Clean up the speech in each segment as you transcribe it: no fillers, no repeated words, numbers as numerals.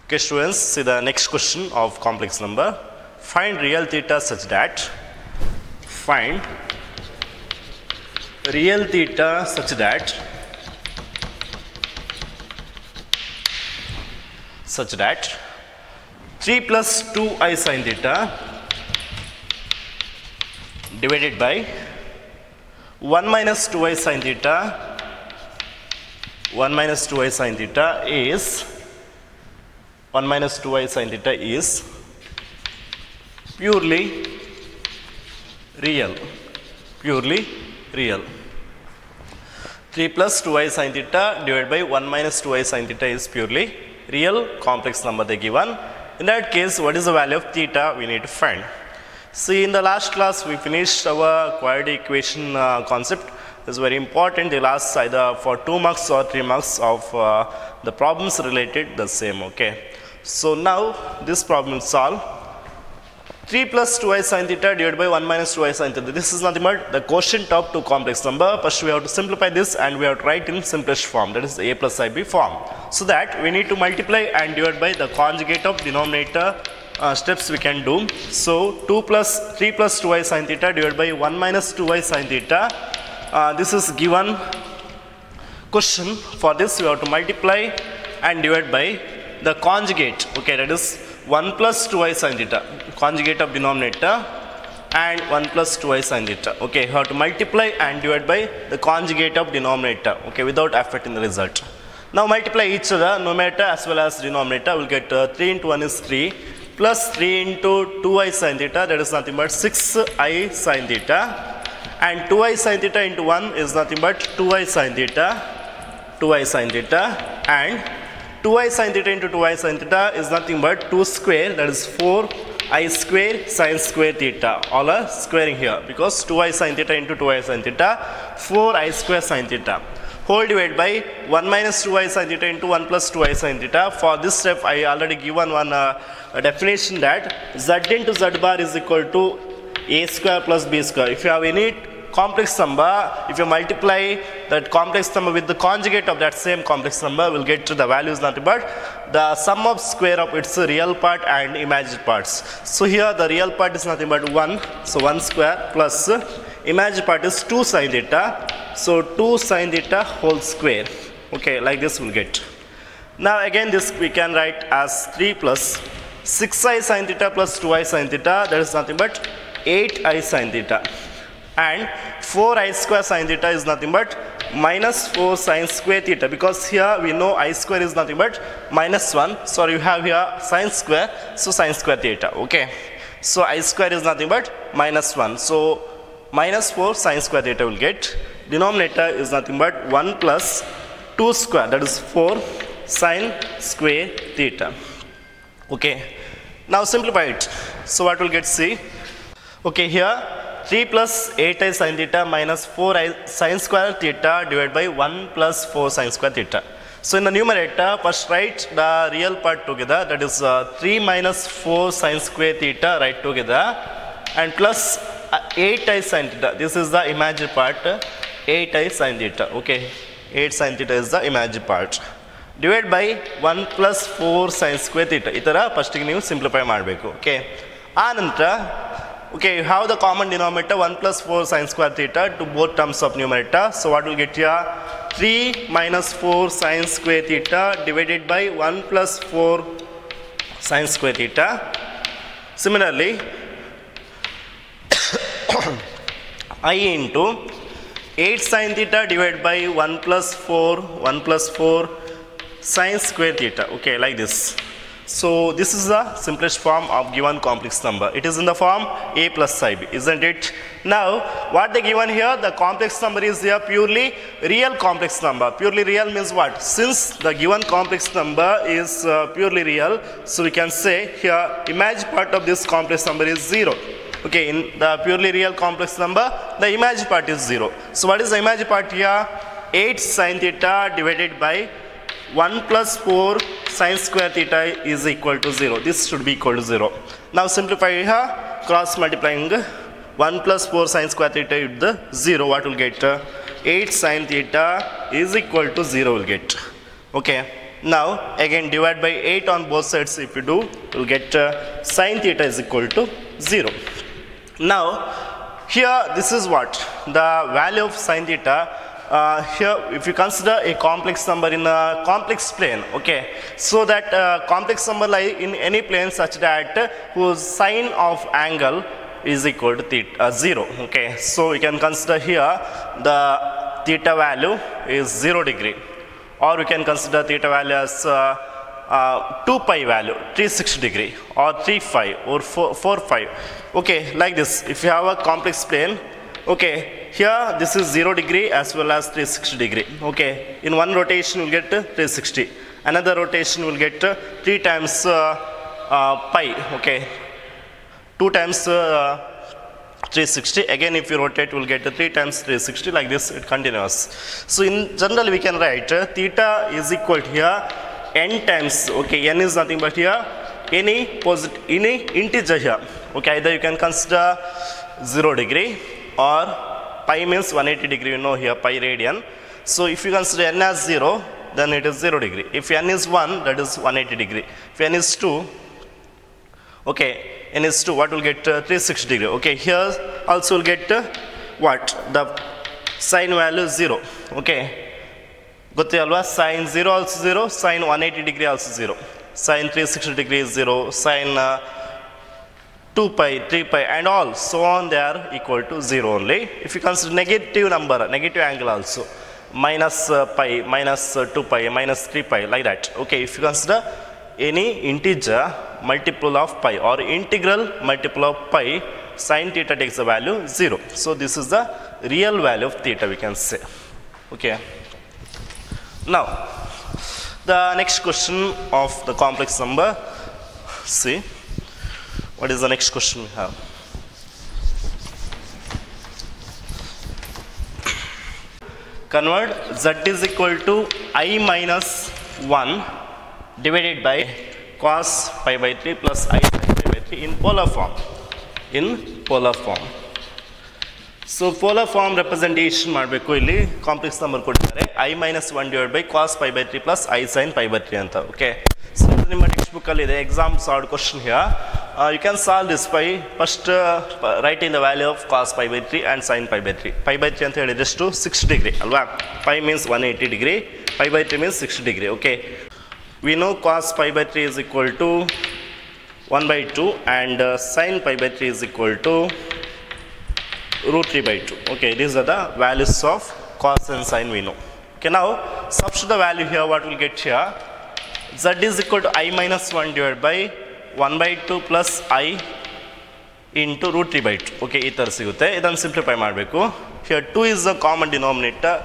Okay, students, see the next question of complex number. Find real theta such that such that 3 plus 2i sin theta divided by 1 minus 2i sin theta is purely real. 3 plus 2i sin theta divided by 1 minus 2i sin theta is purely real complex number they given. In that case, what is the value of theta we need to find? See, in the last class we finished our quadratic equation concept. It's very important. They last either for 2 marks or 3 marks of the problems related the same. Okay. So now this problem solve. 3 plus 2i sin theta divided by 1 minus 2i sin theta. This is nothing but the quotient of two complex number. First we have to simplify this and we have to write in simplest form, that is a plus ib form. So that we need to multiply and divide by the conjugate of denominator steps we can do. So 3 plus 2i sin theta divided by 1 minus 2i sin theta. This is given question. For this we have to multiply and divide by the conjugate. Okay, that is 1 plus 2i sin theta, conjugate of denominator, and 1 plus 2i sin theta. Okay, you have to multiply and divide by the conjugate of denominator, okay, without affecting the result. Now multiply each other, numerator as well as denominator. We'll get 3 into 1 is 3, plus 3 into 2i sin theta, that is nothing but 6i sin theta, and 2i sin theta into 1 is nothing but 2i sin theta, and 2i sin theta into 2i sin theta is nothing but 2 square, that is 4i square sin square theta. All are squaring here because 2i sin theta into 2i sin theta, 4i square sin theta. Whole divided by 1 minus 2i sin theta into 1 plus 2i sin theta. For this step, I already given one definition that z into z bar is equal to a square plus b square. If you have any complex number, if you multiply that complex number with the conjugate of that same complex number, we'll get to the values nothing but the sum of square of its real part and imaginary parts. So here the real part is nothing but 1, so 1 square, plus imaginary part is 2 sin theta, so 2 sin theta whole square. Okay, like this we'll get. Now again this we can write as 3 plus 6i sin theta plus 2i sin theta, that is nothing but 8i sin theta. And 4i square sin theta is nothing but minus 4 sin square theta, because here we know I square is nothing but minus 1. So you have here sin square, so sin square theta. Okay. So I square is nothing but minus 1. So minus 4 sin square theta will get. Denominator is nothing but 1 plus 2 square, that is 4 sin square theta. Okay. Now simplify it. So what will get? C. Okay, here 3 plus 8i sin theta minus 4i sin square theta divided by 1 plus 4 sin square theta. So in the numerator, first write the real part together, that is 3 minus 4 sin square theta, write together, and plus 8i sin theta. This is the imaginary part, 8i sin theta. Okay, 8 sin theta is the imaginary part. Divide by 1 plus 4 sin square theta. Itara first you simplify ಮಾಡಬೇಕು. Okay. Anantara, okay, you have the common denominator 1 plus 4 sin square theta to both terms of numerator. So what will get here? 3 minus 4 sin square theta divided by 1 plus 4 sin square theta. Similarly, I into 8 sin theta divided by 1 plus 4 sin square theta. Okay, like this. So this is the simplest form of given complex number. It is in the form a plus ib, isn't it? Now what they given here, the complex number is here purely real complex number. Purely real means what? Since the given complex number is purely real, so we can say here imaginary part of this complex number is 0. Okay, in the purely real complex number, the imaginary part is 0. So what is the imaginary part here? 8 sin theta divided by 1 plus 4 sin square theta is equal to 0. This should be equal to 0. Now simplify here, cross multiplying 1 plus 4 sin square theta with the 0, what will get? 8 sin theta is equal to 0 will get. Okay. Now again divide by 8 on both sides. If you do, you will get sine theta is equal to 0. Now here this is what the value of sine theta. Here if you consider a complex number in a complex plane, okay, so that complex number lie in any plane such that whose sine of angle is equal to theta 0, okay. So we can consider here the theta value is 0 degree, or we can consider theta value as 2 pi value 360 degree, or 3 phi, or 4 phi, okay, like this. If you have a complex plane, okay, here this is 0 degree as well as 360 degree, okay. In one rotation you will get 360, another rotation will get 3 times pi, okay, 2 times 360. Again if you rotate you will get 3 times 360, like this it continues. So in general we can write theta is equal to here n times, okay, n is nothing but here any integer here, okay. Either you can consider 0 degree, or pi means 180 degree, you know here pi radian. So if you consider n as 0, then it is 0 degree. If n is 1, that is 180 degree. If n is 2, okay, n is 2, what will get 360 degree, okay. Here also will get what, the sine value 0, okay. Gotte alva, sine 0 also 0, sine 180 degree also 0, sine 360 degree is 0, sine 2 pi, 3 pi, and all so on, they are equal to 0 only. If you consider negative number, negative angle also, minus pi, minus 2 pi, minus 3 pi, like that, okay. If you consider any integer multiple of pi or integral multiple of pi, sine theta takes the value 0. So this is the real value of theta, we can say, okay. Now the next question of the complex number, see what is the next question we have. Convert z is equal to I minus 1 divided by cos pi by 3 plus I sin pi by 3 in polar form. In polar form. So polar form representation ಮಾಡಬೇಕು ಇಲ್ಲಿ complex number ಕೊಟ್ಟಿದ್ದಾರೆ I minus 1 divided by cos pi by 3 plus I sin pi by 3 ಅಂತ, okay. So ನಿಮ್ಮ text book ಅಲ್ಲಿ ಇದೆ exam solved question here. You can solve this by first writing the value of cos pi by 3 and sin pi by 3. Pi by 3 ಅಂತ ಹೇಳಿದ್ರೆ ಎಷ್ಟು 6 degree ಅಲ್ವಾ. Pi means 180 degree, pi by 3 means 60 degree, okay. We know cos pi by 3 is equal to 1 by 2 and sin pi by 3 is equal to root 3 by 2, okay. These are the values of cos and sin we know, okay. Now substitute the value here, what we'll get here, z is equal to I minus 1 divided by 1 by 2 plus I into root 3 by 2, okay. ಈ ಥರ ಸಿಗುತ್ತೆ. ಇದನ್ನು simplify ಮಾಡಬೇಕು. Here 2 is the common denominator,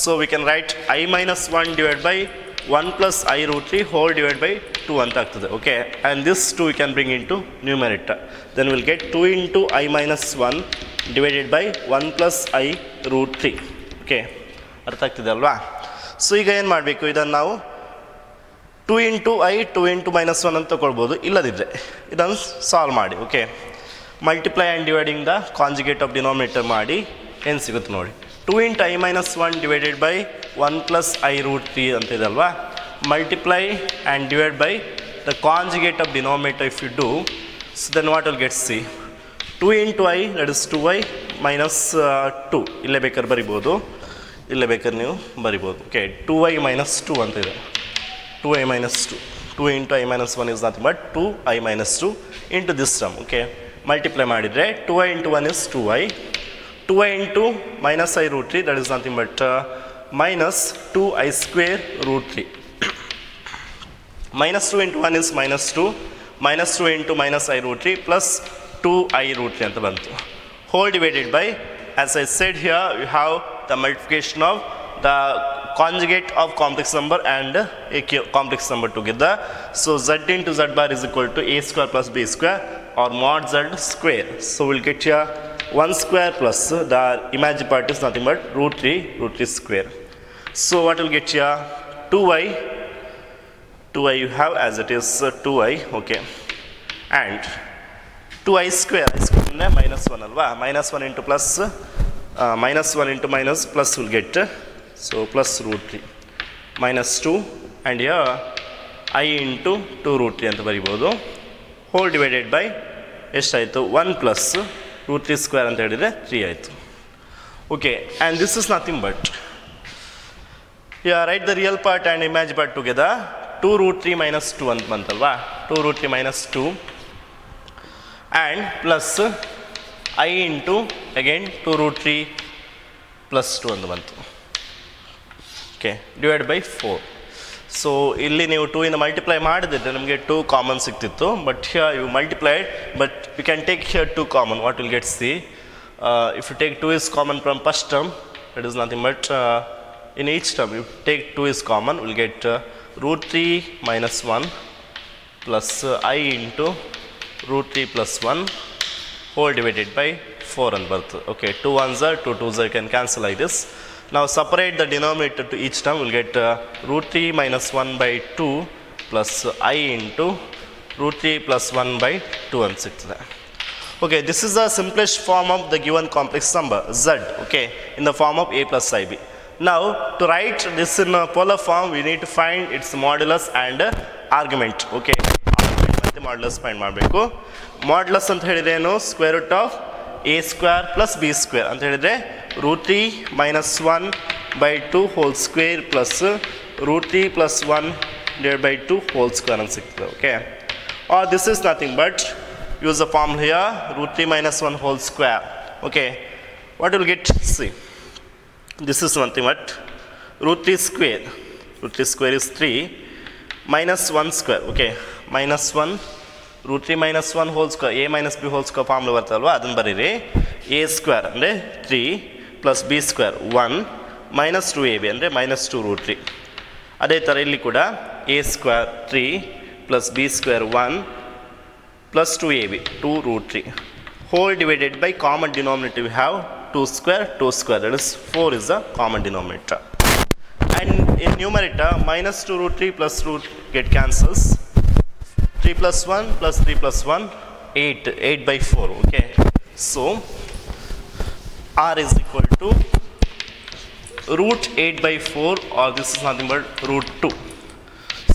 so we can write I minus 1 divided by 1 plus I root 3 whole divided by 2 ಅಂತ ಆಗ್ತದೆ, okay. And this 2 we can bring into numerator, then we'll get 2 into I minus 1 divided by 1 plus I root 3, okay. ಅರ್ಥ ಆಗ್ತಿದೆ ಅಲ್ವಾ. So ಈಗ ಏನು ಮಾಡಬೇಕು, ಇದನ್ನು ನಾವು 2 into I 2 into minus 1 ಅಂತ ತಗೊಳ್ಬೋದು, ಇಲ್ಲದಿದ್ದರೆ ಇದನ್ನು ಸಾಲ್ವ್ ಮಾಡಿ, okay. Multiply and dividing the conjugate of denominator ಮಾಡಿ ಏನು ಸಿಗುತ್ತೆ ನೋಡಿ. 2 into I minus 1 divided by 1 plus I root 3 ಅಂತ ಇದೆ ಅಲ್ವಾ. Multiply and divide by the conjugate of denominator if you do, so then what will get, see 2 into I, that is 2I minus 2, ಇಲ್ಲೇ ಬೇಕಾದ್ರೆ ಬರಿಬೋದು, ಇಲ್ಲೇ ಬೇಕಾದ್ರೆ ನೀವು ಬರಿಬೋದು, ಓಕೆ. 2I minus 2 ಅಂತ ಇದೆ, 2I minus 2, 2 into I minus 1 is nothing but 2I minus 2 into this term, okay. Multiply ಮಾಡಿದರೆ 2I into 1 is 2I, 2I into minus I root 3, that is nothing but minus 2I square root 3. Minus 2 into 1 is minus 2, minus 2 into minus I root 3 plus 2I root 3 ಅಂತ ಬಂತು. Whole divided by, as I said here, you have the multiplication of the conjugate of complex number and a complex number together. So z into z bar is equal to a square plus b square, or mod z square. So we'll get here 1 square plus the imaginary part is nothing but root 3 square. So what will get here, 2I you have as it is 2I, okay, and 2I square, minus 1 alva, minus 1 into plus, minus 1 into minus plus will get, so plus root 3, minus 2 and here I into 2 root 3 ಅಂತ ಬರಿಬೋದು. Whole divided by ಎಷ್ಟಾಯಿತು 1 plus root 3 square ಅಂತ ಹೇಳಿದರೆ 3 ಆಯಿತು. Okay, and this is nothing but right the real part and image part together. 2 root 3 minus 2 ಅಂತ ಬಂತಲ್ವಾ, 2 root 3 minus 2 and plus I into again 2 root 3 plus 2 ಅಂತ ಬಂತು. Okay, divide by 4. So ಇಲ್ಲಿ ನೀವು 2 ಇಂದ multiply ಮಾಡಿದ್ರೆ ನಮಗೆ 2 ಕಾಮನ್ ಸಿಗ್ತಿತ್ತು, but here you multiplied, but you can take here 2 common. What will get see, if you take 2 is common from first term, it is nothing but in each term you take 2 is common, we'll get root 3 minus 1 plus I into root 3 plus 1 whole divided by 4 and birth. Okay, 2 ones are 2 2s, you can cancel like this. Now separate the denominator to each term, we'll get root 3 minus 1 by 2 plus I into root 3 plus 1 by 2 and 6. Okay, this is the simplest form of the given complex number z, okay, in the form of a plus ib. Now to write this in a polar form, we need to find its modulus and argument. Okay, argument and modulus find ಮಾಡಬೇಕು. Modulus ಅಂತ ಹೇಳಿದ್ರೆ ಏನು, square root of a square plus b square ಅಂತ ಹೇಳಿದ್ರೆ root 3 minus 1 by 2 whole square plus root 3 plus 1 divided by 2 whole square ಅಂತ ಸಿಗ್ತದೆ. Okay, or this is nothing but use the formula here, root 3 minus 1 whole square. Okay, what will get, see, this is nothing but root 3 square. Root 3 square is 3 minus 1 square. Okay, minus 1 root 3 minus 1 whole square, a minus b whole square formula ಬರ್ತಲ್ವಾ, ಅದನ್ನು ಬರೀರಿ. a square ಅಂದರೆ 3 plus b square 1 minus 2ab ಅಂದರೆ minus 2 root 3. ಅದೇ ಥರ ಇಲ್ಲಿ ಕೂಡ a square 3 plus b square 1 plus 2ab 2 root 3 whole divided by common denominator we have 2 square, that is 4 is the common denominator. And in numerator minus 2 root 3 plus root get cancels, 3 plus 1 plus 3 plus 1 8 by 4. Okay, so r is equal to root 8 by 4, or this is nothing but root 2.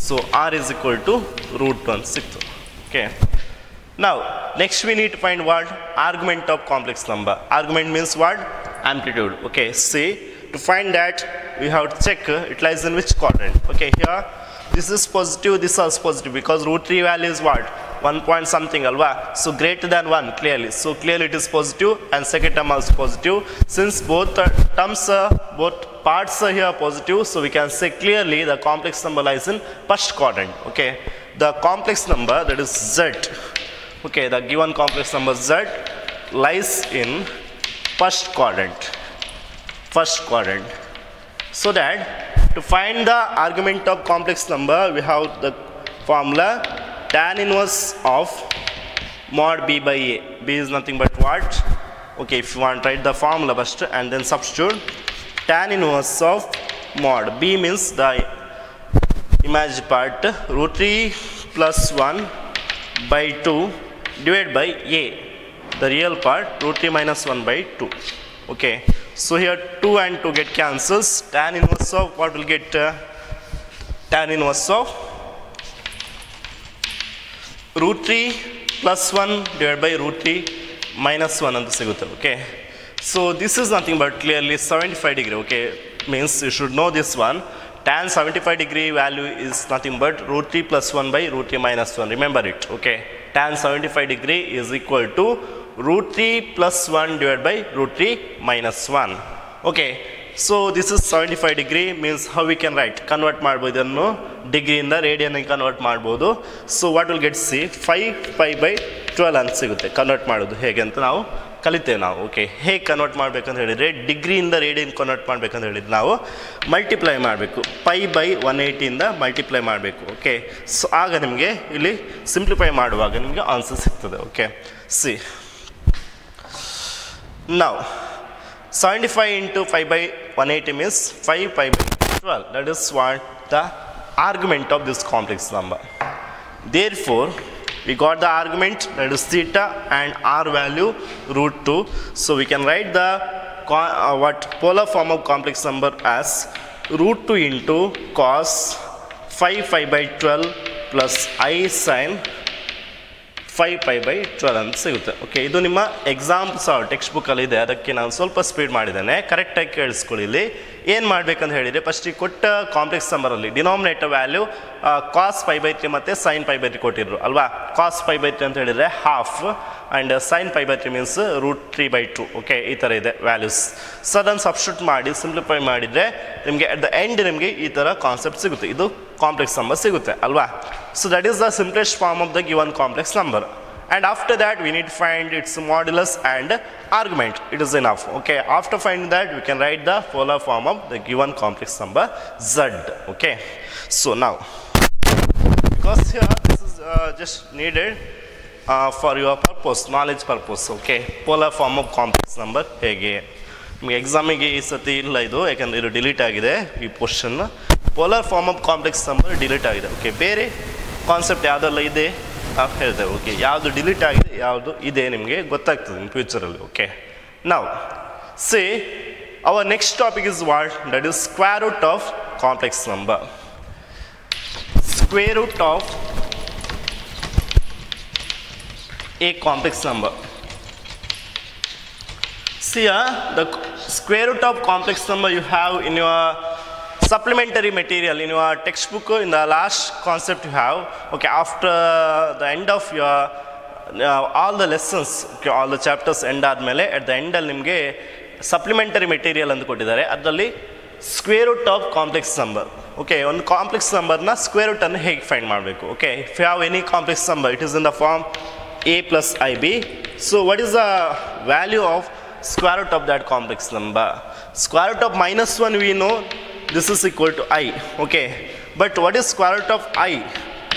So r is equal to root 1/6. Okay, now next we need to find what, argument of complex number. Argument means what, amplitude. Okay, see, to find that we have to check it lies in which quadrant. Okay, here this is positive, this is positive, because root 3 value is what, 1 point something alwa, so greater than 1 clearly, so clearly it is positive, and second term also positive. Since both terms both parts are here positive, so we can say clearly the complex number lies in first quadrant. Okay, the complex number, that is z, okay, the given complex number z lies in first quadrant. So that to find the argument of complex number, we have the formula tan inverse of mod b by a. B is nothing but what, okay, if you want to write the formula first and then substitute tan inverse of mod b means the imaginary part, root 3 plus 1 by 2 divided by a, the real part, root 3 minus 1 by 2. Okay, so here 2 and 2 get cancels, tan inverse of what will get, tan inverse of root 3 plus 1 divided by root 3 minus 1 ಅಂತ ಸಿಗುತ್ತೆ. Okay, so this is nothing but clearly 75 degree. Okay, means you should know this one, tan 75 degree value is nothing but root 3 plus 1 by root 3 minus 1, remember it. Okay, tan 75 degree is equal to root 3 plus 1 divided by root 3 minus 1. Okay, so this is 75 degree, means how we can write, convert ಮಾಡ್ಬೋದು ಇದನ್ನು degree ಇಂದ radian convert ಮಾಡ್ಬೋದು. So what will get, C 5 pi by 12 ಅಂತ ಸಿಗುತ್ತೆ. Convert ಮಾಡೋದು ಹೇಗೆ ಅಂತ ನಾವು ಕಲಿತೇವೆ ನಾವು. ಓಕೆ, ಹೇಗೆ ಕನ್ವರ್ಟ್ ಮಾಡಬೇಕಂತ ಹೇಳಿದರೆ, ಡಿಗ್ರಿಯಿಂದ ರೇಡಿಯನ್ ಕನ್ವರ್ಟ್ ಮಾಡಬೇಕಂತ ಹೇಳಿದ್ರೆ ನಾವು ಮಲ್ಟಿಪ್ಲೈ ಮಾಡಬೇಕು, ಪೈ ಬೈ 180 ಇಂದ ಮಲ್ಟಿಪ್ಲೈ ಮಾಡಬೇಕು. ಓಕೆ, ಸೊ ಆಗ ನಿಮಗೆ ಇಲ್ಲಿ ಸಿಂಪ್ಲಿಫೈ ಮಾಡುವಾಗ ನಿಮಗೆ ಆನ್ಸರ್ ಸಿಗ್ತದೆ. Okay, C now 75 into 5 by 180 means 5 pi by 12. That is what the argument of this complex number. Therefore, we got the argument, that is theta, and r value root 2. So we can write the polar form of complex number as root 2 into cos 5 pi by 12 plus I sin 5 pi by 12 ಅಂತ ಸಿಗುತ್ತೆ. Okay, ಇದು ನಿಮ್ಮ examples text ಬುಕ್ಕಲ್ಲಿ ಇದೆ, ಅದಕ್ಕೆ ನಾನು ಸ್ವಲ್ಪ speed ಮಾಡಿದ್ದೇನೆ, ಕರೆಕ್ಟಾಗಿ ಕೇಳಿಸ್ಕೊಳ್ಳಿ. ಇಲ್ಲಿ ಏನು ಮಾಡಬೇಕಂತ ಹೇಳಿದರೆ, ಫಸ್ಟ್ ಈ ಕೊಟ್ಟ ಕಾಂಪ್ಲೆಕ್ಸ್ ನಂಬರಲ್ಲಿ denominator value cos pi by 3 ಮತ್ತು ಸೈನ್ ಪೈ ಬೈ 3 ಕೊಟ್ಟಿದ್ರು ಅಲ್ವಾ. ಕಾಸ್ ಪೈ ಬೈ 3 ಅಂತ ಹೇಳಿದರೆ half and sine pi by 3 means √3/2. Okay, ಈ ಥರ ಇದೆ ವ್ಯಾಲ್ಯೂಸ್. ಸೊ ಅದನ್ನು ಸಬ್ಸ್ಟಿಟ್ಯೂಟ್ ಮಾಡಿ ಸಿಂಪ್ಲಿಫೈ ಮಾಡಿದರೆ ನಿಮಗೆ ಅಟ್ ದ ಎಂಡ್ ನಿಮಗೆ ಈ ಥರ ಕಾನ್ಸೆಪ್ಟ್ ಸಿಗುತ್ತೆ, ಇದು ಕಾಂಪ್ಲೆಕ್ಸ್ ನಂಬರ್ ಸಿಗುತ್ತೆ ಅಲ್ವಾ. So that is the simplest form of the given complex number. And after that we need to find its modulus and argument. It is enough. Okay, after finding that we can write the polar form of the given complex number Z. Okay, so now because here this is just needed for your purpose, knowledge purpose. Okay, polar form of complex number ಹೇಗೆ ನಿಮಗೆ ಎಕ್ಸಾಮಿಗೆ ಈ ಸತಿ ಇಲ್ಲ ಇದು, ಯಾಕಂದರೆ ಇದು delete ಆಗಿದೆ ಈ portion. Polar form of complex number delete ಆಗಿದೆ. ಓಕೆ, ಬೇರೆ ಕಾನ್ಸೆಪ್ಟ್ ಯಾವುದೆಲ್ಲ ಇದೆ ಹೇಳ್ತೇವೆ. ಓಕೆ, ಯಾವುದು ಡಿಲೀಟ್ ಆಗಿದೆ ಯಾವುದು ಇದೆ ನಿಮಗೆ ಗೊತ್ತಾಗ್ತದೆ ಇನ್ ಫ್ಯೂಚರಲ್ಲಿ. ಓಕೆ, ನಾವು see our next topic is what, that is square root of complex number. Square root of a complex number. See the square root of complex number you have in your supplementary material in your textbook, in the last concept you have. Okay, after the end of your all the lessons, okay, all the chapters end ಆದಮೇಲೆ at the end ಅಲ್ಲಿ ನಿಮಗೆ supplementary material ಅಂತ ಕೊಟ್ಟಿದ್ದಾರೆ, ಅದರಲ್ಲಿ square root of complex number. Okay, ಒಂದು complex ನಂಬರ್ನ square root ಅನ್ನು ಹೇಗೆ ಫೈಂಡ್ ಮಾಡಬೇಕು. Okay, if you have any complex number it is in the form a plus ib. So what is the value of square root of that complex number? Square root of -1 we know this is equal to I. Okay, but what is square root of I?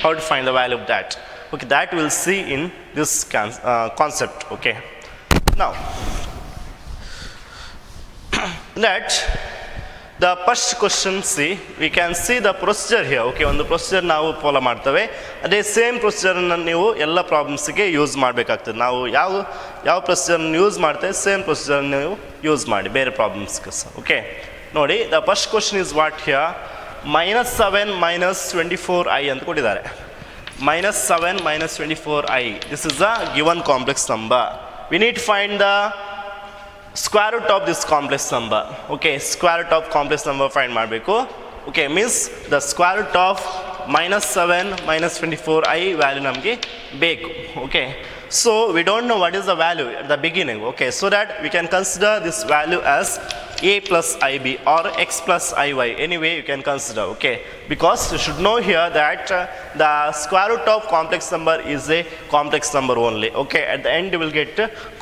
How to find the value of that? Okay, that we'll see in this concept. Okay, now that the first question, see we can see the procedure here. Okay, ಒಂದು procedure ನಾವು follow ಮಾಡ್ತೇವೆ, ಅದೇ same ಪ್ರೊಸೀಜರನ್ನು ನೀವು ಎಲ್ಲ ಪ್ರಾಬ್ಲಮ್ಸ್ಗೆ use ಮಾಡಬೇಕಾಗ್ತದೆ. ನಾವು ಯಾವ ಪ್ರೊಸೀಜರ್ನ use ಮಾಡ್ತೇವೆ ಸೇಮ್ ಪ್ರೊಸೀಜರ್ ನೀವು ಯೂಸ್ ಮಾಡಿ ಬೇರೆ ಪ್ರಾಬ್ಲಮ್ಸ್ಗೆ ಸಹ. ಓಕೆ, ನೋಡಿ the first question is what here, -7 -24i ಅಂತ ಕೊಟ್ಟಿದ್ದಾರೆ. -7 -24i, this is a given complex number. We need to find the square root of this complex number. Okay, square root of complex number find ಮಾಡಬೇಕು. Okay, means the square root of -7 -24i value ನಮಗೆ ಬೇಕು. Okay, so we don't know what is the value at the beginning. Okay, so that we can consider this value as a plus ib or x plus iy, anyway you can consider. Okay, because you should know here that the square root of complex number is a complex number only. Okay, at the end you will get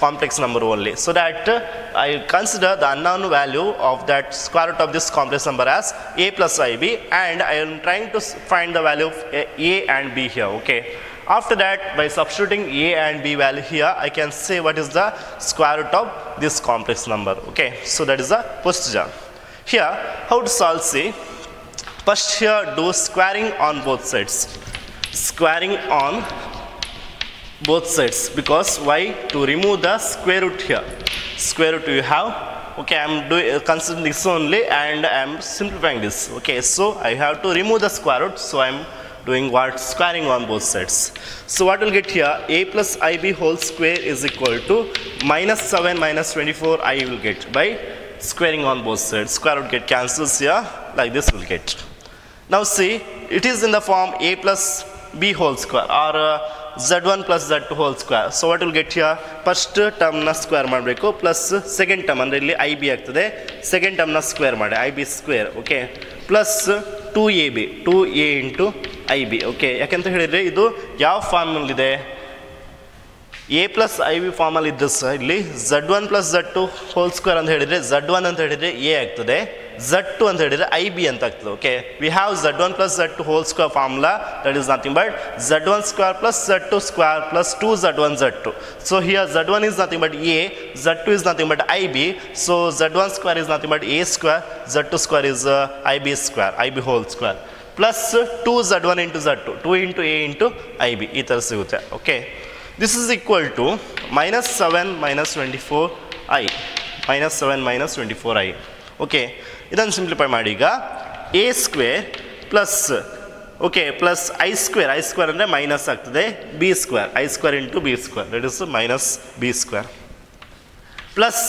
complex number only, so that I consider the unknown value of that square root of this complex number as a plus ib, and I am trying to find the value of a and b here. Okay, after that by substituting a and b value here I can say what is the square root of this complex number. Okay, so that is the procedure. Here how to solve, see first here do squaring on both sides. Squaring on both sides, because why? To remove the square root here. Square root you have. Okay, I am considering this only and I am simplifying this. Okay, so I have to remove the square root, so I am doing what? Squaring on both sides. So what will get here, a plus ib whole square is equal to -7 -24i will get by squaring on both sides. Square root get cancels here, like this will get. Now see, it is in the form a plus b whole square or z1 plus z2 whole square. So what will get here, first term na square ಮಾಡಬೇಕು plus second term ಅಂದ್ರೆ ಇಲ್ಲಿ ib ಆಗ್ತದೆ, second term na square ಮಾಡಿ ib square. Okay, plus 2ab 2a into ib. Okay, ಯಾಕಂತ ಹೇಳಿದರೆ ಇದು ಯಾವ ಫಾರ್ಮಲ್ಲಿದೆ, A plus I B ಫಾರ್ಮಲ್ಲಿ ಇದ್ದು ಸಹ ಇಲ್ಲಿ z1 plus z2 whole square ಅಂತ ಹೇಳಿದರೆ z1 ಅಂತ ಹೇಳಿದರೆ ಎ ಆಗ್ತದೆ, z2 ಅಂತ ಹೇಳಿದರೆ ಐ ಬಿ ಅಂತ ಆಗ್ತದೆ. Okay, we have z1 plus z2 whole square formula, that is nothing but z1 square plus z2 square plus 2z1 z2. So here z1 is nothing but a, z2 is nothing but ib, so z1 square is nothing but a square, z2 square is ib square, ib whole square, plus 2z1 into z2, 2 into a into ib, ಈ ಥರ ಸಿಗುತ್ತೆ. Okay, this is equal to -7 -24i, -7 -24i. Okay, ಇದನ್ನು simplify ಮಾಡಿ ಈಗ a square plus okay plus I square ಅಂದರೆ minus ಆಗ್ತದೆ B square I square into B square that is minus B square plus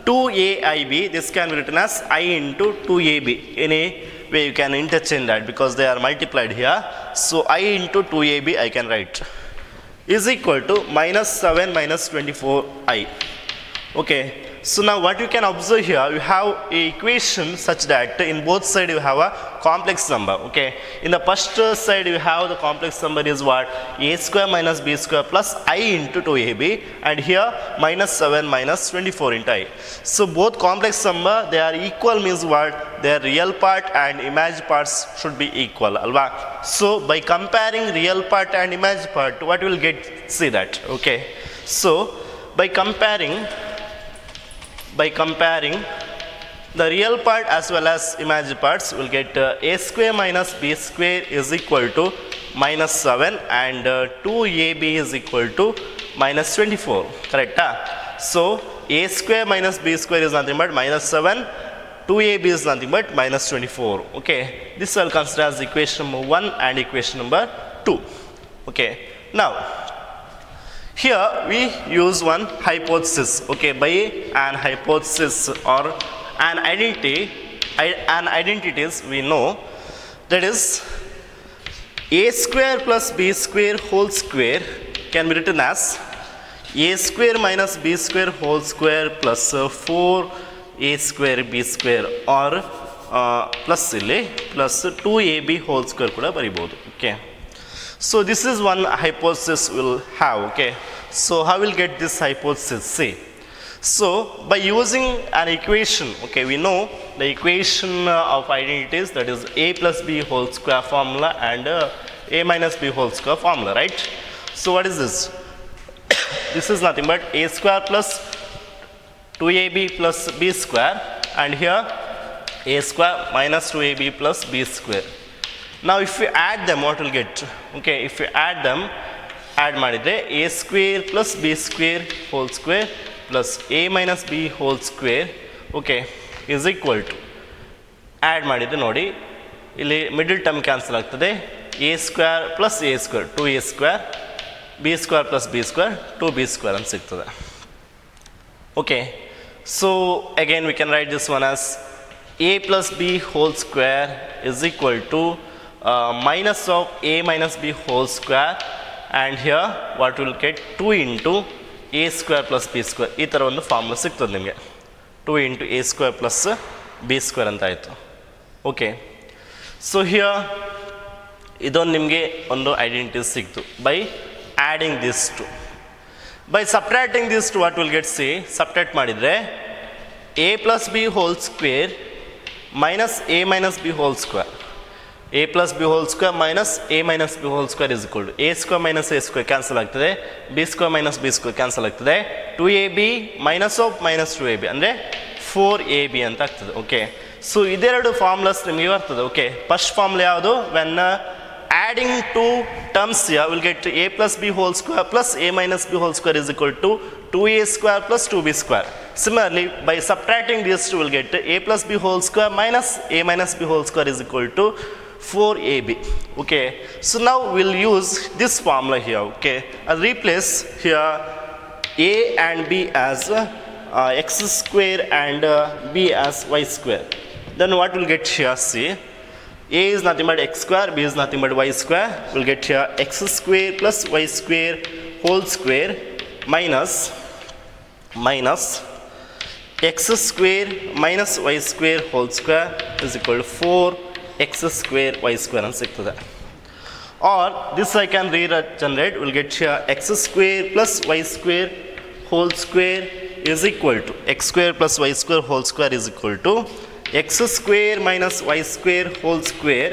2ab this can be written as I into 2ab any way you can interchange that because they are multiplied here so I into 2ab I can write is equal to minus 7 minus 24i okay so now what you can observe here you have a equation such that in both sides you have a complex number okay in the first side you have the complex number is what a square minus b square plus I into 2ab and here minus 7 minus 24 into I so both complex number they are equal means what their real part and imaginary parts should be equal alva so by comparing real part and imaginary part what you will get see that okay so by comparing the real part as well as imaginary parts will get a square minus b square is equal to minus 7 and 2ab is equal to minus 24 correct so a square minus b square is nothing but minus 7 2ab is nothing but minus 24 okay this I'll consider as equation number 1 and equation number 2 okay now here we use one hypothesis okay by an hypothesis or an identities we know that is a square plus b square whole square can be written as a square minus b square whole square plus 4 a square b square or plus illi plus 2ab whole square kuda baribodu okay so this is one hypothesis we'll have okay so how we'll get this hypothesis see so by using an equation okay we know the equation of identities that is a plus b whole square formula and a minus b whole square formula right so what is this this is nothing but a square plus 2ab plus b square and here a square minus 2ab plus b square now if you add them what will get okay if you add them add ಮಾಡಿದ್ರೆ a square plus b square whole square plus a minus b whole square okay is equal to add ಮಾಡಿದ್ರೆ ನೋಡಿ ಇಲ್ಲಿ middle term cancel ಆಗ್ತದೆ a square plus a square 2a square b square plus b square 2b square ಅಂತ ಸಿಗ್ತದೆ okay so again we can write this one as a plus b whole square is equal to minus of a minus b whole square and here what will get 2 into a square plus b square ಈ ಥರ ಒಂದು formula ಸಿಗ್ತದೆ ನಿಮಗೆ 2 into a square plus b square ಅಂತ ಆಯಿತು okay so here ಇದೊಂದು ನಿಮಗೆ ಒಂದು ಐಡೆಂಟಿಟಿ ಸಿಕ್ತು by adding this two by subtracting this two what will get c subtract ಮಾಡಿದರೆ a plus b whole square minus a minus b whole square a plus b whole square minus a minus b whole square is equal to a square minus a square cancel ಆಗ್ತದೆ b square minus b square cancel ಆಗ್ತದೆ 2ab minus of minus 2ab ಅಂದರೆ 4ab ಅಂತ ಆಗ್ತದೆ okay so ಇದೆರಡು formulas ನಿಮಗೆ ಬರ್ತದೆ okay first formula ಯಾವುದು when adding two terms here will get a plus b whole square plus a minus b whole square is equal to 2a square plus 2b square. Similarly, by subtracting these two will get a plus b whole square minus a minus b whole square is equal to 4ab. Okay, so now we'll use this formula here. Okay, I'll replace here a and b as x square and b as y square. Then what we'll get here, see, a is nothing but x square, b is nothing but y square. We'll get here x square plus y square whole square minus x square minus y square whole square is equal to 4x square y square and sigtade. Or this I can regenerate. We'll get here x square plus y square whole square is equal to x square plus y square whole square is equal to x square minus y square whole square.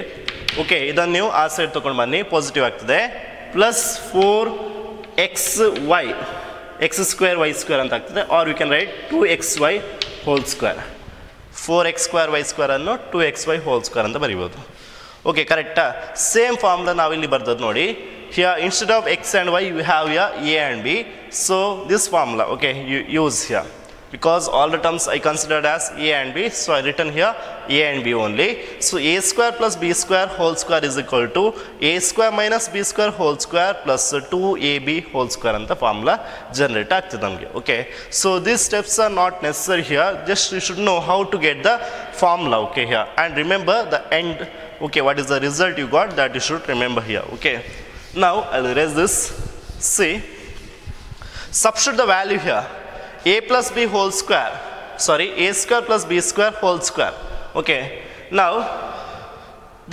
Okay, idan new ಆ side ತಗೊಂಡು ಬನ್ನಿ, positive ಆಗ್ತದೆ, plus 4xy x square y square ಅಂತ ಆಗ್ತದೆ. Or we can write 2xy whole square. 4x square y square ಅನ್ನು 2xy whole square ಅಂತ ಬರೀಬೋದು. Okay, ಕರೆಕ್ಟಾ? Same formula ನಾವಿಲ್ಲಿ ಬರ್ತದೆ ನೋಡಿ. Here instead of x and y you have here a and b. So this formula, okay, you use here. because all the terms I considered as a and b, so I written here a and b only. So a square plus b square whole square is equal to a square minus b square whole square plus 2ab whole square anta formula generate agtide namge. Okay, so these steps are not necessary here, just you should know how to get the formula. Okay, here, and remember the end. Okay, what is the result you got, that you should remember here. Okay, now I'll erase this. See, substitute the value here, a plus b whole square, sorry, a square plus b square whole square. Okay, now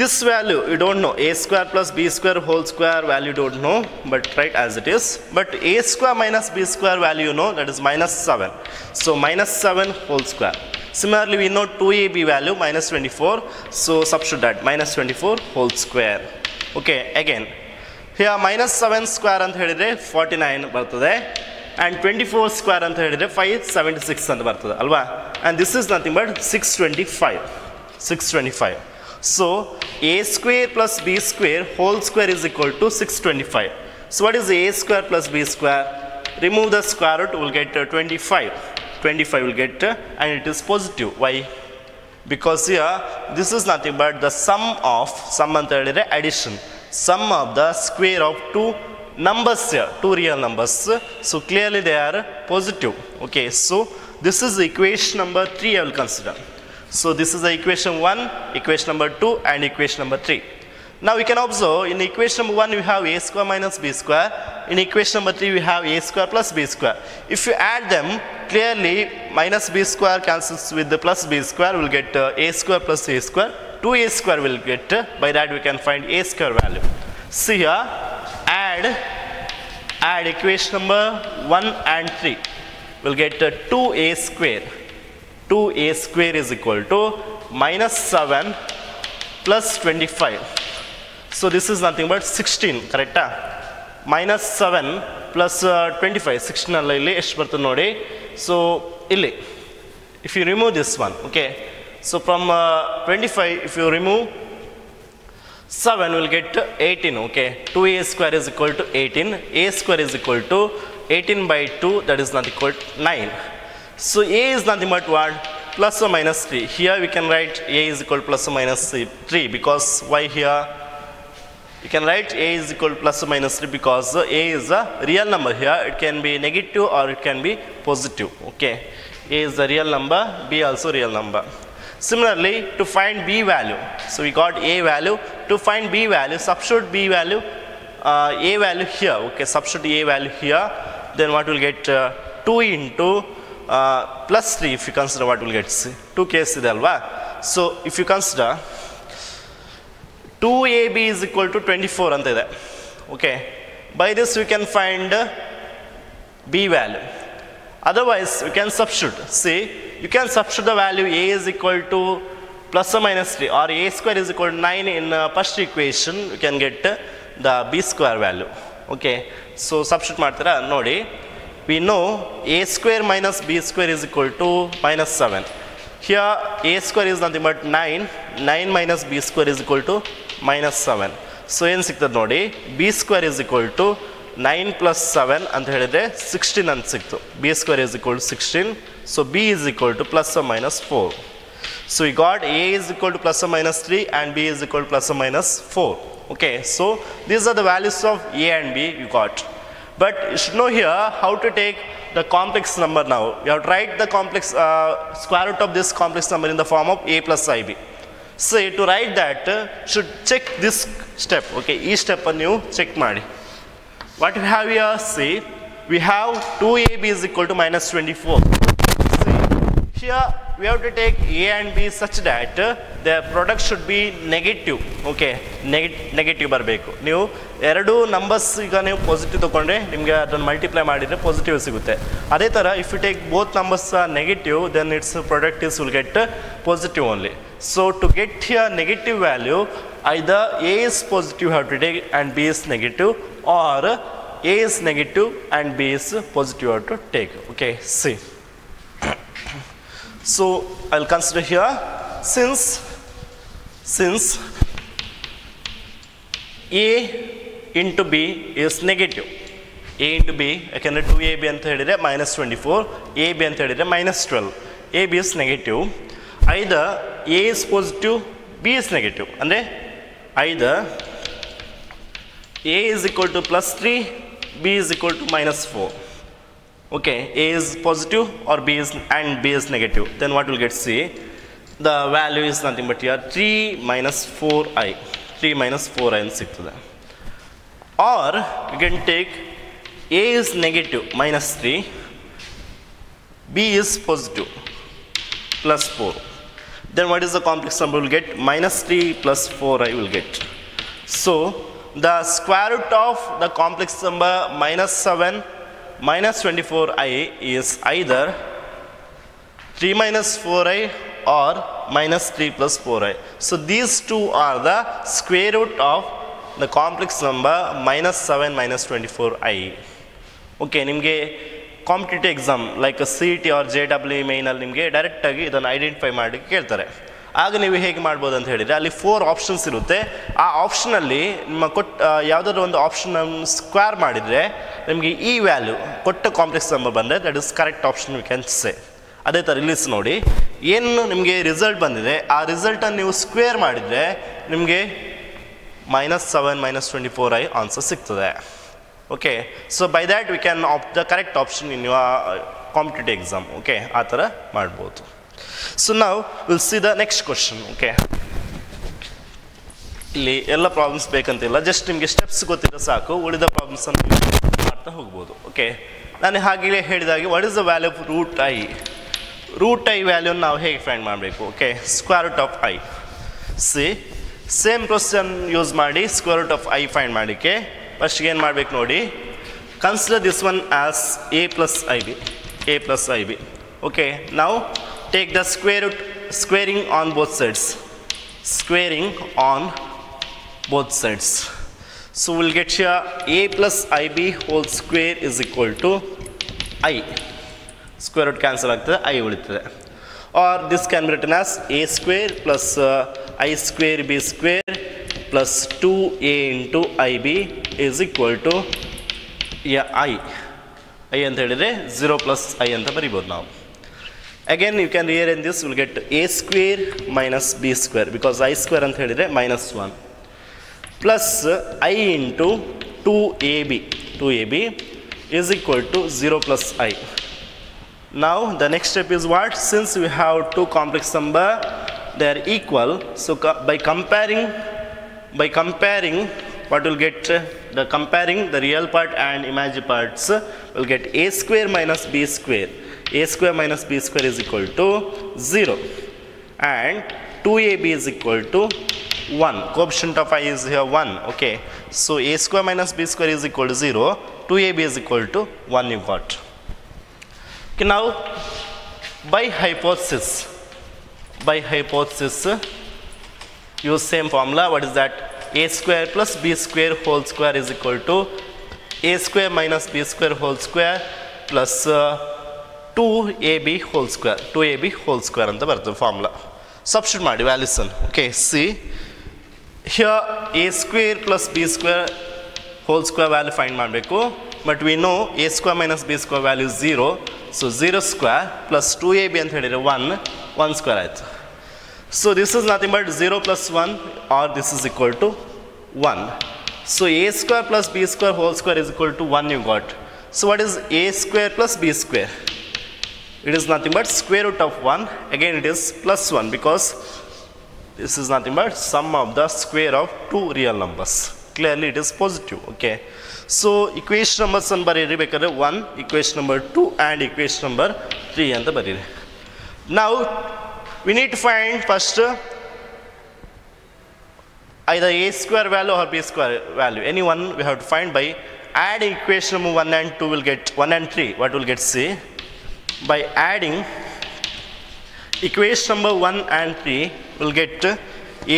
this value you don't know, a square plus b square whole square value don't know, but write as it is. But a square minus b square value you know, that is minus 7, so minus 7 whole square. Similarly, we know 2ab value minus 24, so substitute that minus 24 whole square. Okay, again here minus 7 square anta helidre 49 bartade, and 24 square anta helidre 576 anta bartade alva, and this is nothing but 625. So a square plus b square whole square is equal to 625. So what is a square plus b square? Remove the square root, will get 25. 25 will get, and it is positive. Why? Because here this is nothing but the sum anta helidre addition, sum of the square of two numbers here, two real numbers, so clearly they are positive. Okay, so this is the equation number 3 I will consider. So this is the equation 1, equation number 2, and equation number 3. Now we can observe, in equation number 1 we have a square minus b square, in equation number 3 we have a square plus b square. If you add them, clearly minus b square cancels with the plus b square, we will get a square plus a square, 2a square will get, by that we can find a square value. See here, add equation number 1 and 3, we'll get 2a square. 2a square is equal to minus 7 plus 25. So this is nothing but 16, correct? Minus 7 plus 25, 16 alla illi ಎಷ್ಟು ಬರ್ತದೆ ನೋಡಿ. So illi if you remove this one, okay, so from 25 if you remove 7 will get 18. Okay, 2a square is equal to 18, a square is equal to 18 by 2, that is not equal to 9. So a is nothing but what? Plus or minus 3. Here we can write a is equal to plus or minus 3, because why here? You can write a is equal to plus or minus 3 because a is a real number here. It can be negative or it can be positive. Okay, a is a real number, b also real number. Similarly, to find b value, so we got a value. To find b value, substitute b value, a value here. Okay, substitute a value here. Then what will get? 2 into plus 3. If you consider, what will get? 2 case ide alva. So if you consider 2ab is equal to 24 anta ide. Okay, by this we can find b value. Otherwise we can substitute. See, you can substitute the value a is equal to plus or minus 3, or a square is equal to 9 in first equation. You can get the b square value. Okay, so substitute ಮಾಡ್ತೀರಾ ನೋಡಿ. We know a square minus b square is equal to minus 7. Here a square is nothing but 9. 9 minus b square is equal to minus 7. So ಏನು ಸಿಗ್ತದೆ ನೋಡಿ, b square is equal to 9 plus 7 ಅಂತ ಹೇಳಿದ್ರೆ 16 ಅಂತ ಸಿಕ್ತು. b square is equal to 16. So b is equal to plus or minus 4. So we got a is equal to plus or minus 3 and b is equal to plus or minus 4. Okay, so these are the values of a and b you got. But you should know here how to take the complex number now. You have to write the complex square root of this complex number in the form of a plus ib. So to write that, should check this step. Okay, each step you check ಮಾಡಿ. What we have here, see, we have 2ab is equal to minus 24. See, here we have to take a and b such that their product should be negative. Okay, negative ಬರಬೇಕು. ನೀವು ಎರಡು numbers ಈಗ ನೀವು positive ತಗೊಂಡ್ರೆ ನಿಮಗೆ ಅದನ್ನು multiply ಮಾಡಿದರೆ positive ಸಿಗುತ್ತೆ. ಅದೇ ಥರ if you take both numbers negative, then its product is will get positive only. So to get here negative value, either a is positive you have to take and b is negative, or a is negative and b is positive you have to take. Okay, see. So I'll consider here, since a into b is negative, A into B, ಯಾಕೆಂದರೆ 2ab ಅಂತ ಹೇಳಿದರೆ -24, A B ಅಂತ ಹೇಳಿದರೆ -12. A b is negative. Either a is positive, b is negative. ಅಂದರೆ either a is equal to +3, b is equal to -4. Okay, A is positive or B is negative. Then what will get? See, the value is nothing but here 3 minus 4i. 3 minus 4i and 6. Or you can take A is negative -3, B is positive +4. Then what is the complex number will get? -3 plus 4i will get. So the square root of the complex number -7 minus 24i is either 3 minus 4i or -3 plus 4i. So these two are the square root of the complex number -7 minus 24i. Okay, ನಿಮಗೆ competitive exam like CET or JEE ಮೇಯ್ನಲ್ಲಿ ನಿಮಗೆ ಡೈರೆಕ್ಟಾಗಿ ಇದನ್ನು identify ಮಾಡಿ ಕೇಳ್ತಾರೆ. ಆಗ ನೀವು ಹೇಗೆ ಮಾಡ್ಬೋದು ಅಂತ ಹೇಳಿದರೆ ಅಲ್ಲಿ 4 ಆಪ್ಷನ್ಸ್ ಇರುತ್ತೆ. ಆ ಆಪ್ಷನಲ್ಲಿ ನಿಮ್ಮ ಯಾವುದಾದ್ರು ಒಂದು ಆಪ್ಷನ್ ಸ್ಕ್ವೇರ್ ಮಾಡಿದರೆ ನಿಮಗೆ ಈ ವ್ಯಾಲ್ಯೂ ಕೊಟ್ಟ ಕಾಂಪ್ಲೆಕ್ಸ್ ನಂಬರ್ ಬಂದರೆ that is correct option V can ಸೇ. ಅದೇ ಥರ ರಿಲೀಸ್ ನೋಡಿ, ಏನು ನಿಮಗೆ ರಿಸಲ್ಟ್ ಬಂದಿದೆ ಆ ರಿಸಲ್ಟನ್ನು ನೀವು ಸ್ಕ್ವೇರ್ ಮಾಡಿದರೆ ನಿಮಗೆ -7 minus 24i ಆನ್ಸರ್ ಸಿಗ್ತದೆ. Okay, so by that we can opt the correct option in your competitive exam. Okay, ಆ ಥರ ಮಾಡ್ಬೋದು. So now we'll see the next question. Okay, ಇಲ್ಲಿ ಎಲ್ಲ ಪ್ರಾಬ್ಲಮ್ಸ್ ಬೇಕಂತಿಲ್ಲ, ಜಸ್ಟ್ ನಿಮಗೆ ಸ್ಟೆಪ್ಸ್ ಗೊತ್ತಿದ್ರೆ ಸಾಕು, ಉಳಿದ ಪ್ರಾಬ್ಲಮ್ಸ್ ಅನ್ನು ಮಾಡ್ತಾ ಹೋಗ್ಬೋದು. ಓಕೆ, ನಾನು ಹಾಗೆ ಹೇಳಿದಾಗೆ what is the value of root i. Root i ವ್ಯಾಲ್ಯೂನ ನಾವು ಹೇಗೆ ಫೈಂಡ್ ಮಾಡಬೇಕು? Okay, square root of i. See same procedure use ಮಾಡಿ square root of i find ಮಾಡಲಿಕ್ಕೆ ಫಸ್ಟ್ಗೆ ಏನು ಮಾಡಬೇಕು ನೋಡಿ, consider this one as a plus ib. Okay, now take the squaring on both sides. So we'll get here a plus ib whole square is equal to I. Square root cancel agtade, I ulitade. Or this can be written as a square plus I square b square plus 2a into ib is equal to I ಅಂತ ಹೇಳಿದರೆ 0 plus I ಅಂತ ಬರಿಬೋದು ನಾವು. Again you can rearrange this, we'll get a square minus b square because I square ಅಂತ ಹೇಳಿದರೆ -1 plus I into 2ab is equal to 0 plus I. Now the next step is what? Since we have two complex number, they are equal, so by comparing what we'll get, comparing the real part and imaginary parts, we'll get a square minus b square. A square minus b square is equal to 0 and 2ab is equal to 1. Coefficient of I is here 1. Okay, so a square minus b square is equal to 0, 2ab is equal to 1 you got. Okay, now by hypothesis use same formula. What is that? A square plus b square whole square is equal to a square minus b square whole square plus 2ab whole square ಅಂತ ಬರ್ತದೆ formula. Substitute ಮಾಡಿ values ಅನ್ನು. Okay, see here a square plus b square whole square value find ಮಾಡಬೇಕು. But we know a square minus b square value 0, so 0 square plus 2ab ಅಂತ ಹೇಳಿದರೆ 1 square ಆಯಿತು. So this is nothing but 0 plus 1 or this is equal to 1. So a square plus b square whole square is equal to 1 you got. So what is a square plus b square? It is nothing but square root of 1. Again it is plus 1 because this is nothing but sum of the square of two real numbers. Clearly it is positive. Okay, so equation numbers and bariri bekare 1, equation number 2 and equation number 3 anta bariri. Now we need to find first either a square value or b square value. Any one we have to find by adding equation number 1 and 2 will get 1 and 3. What will get? See, by adding equation number 1 and 3 will get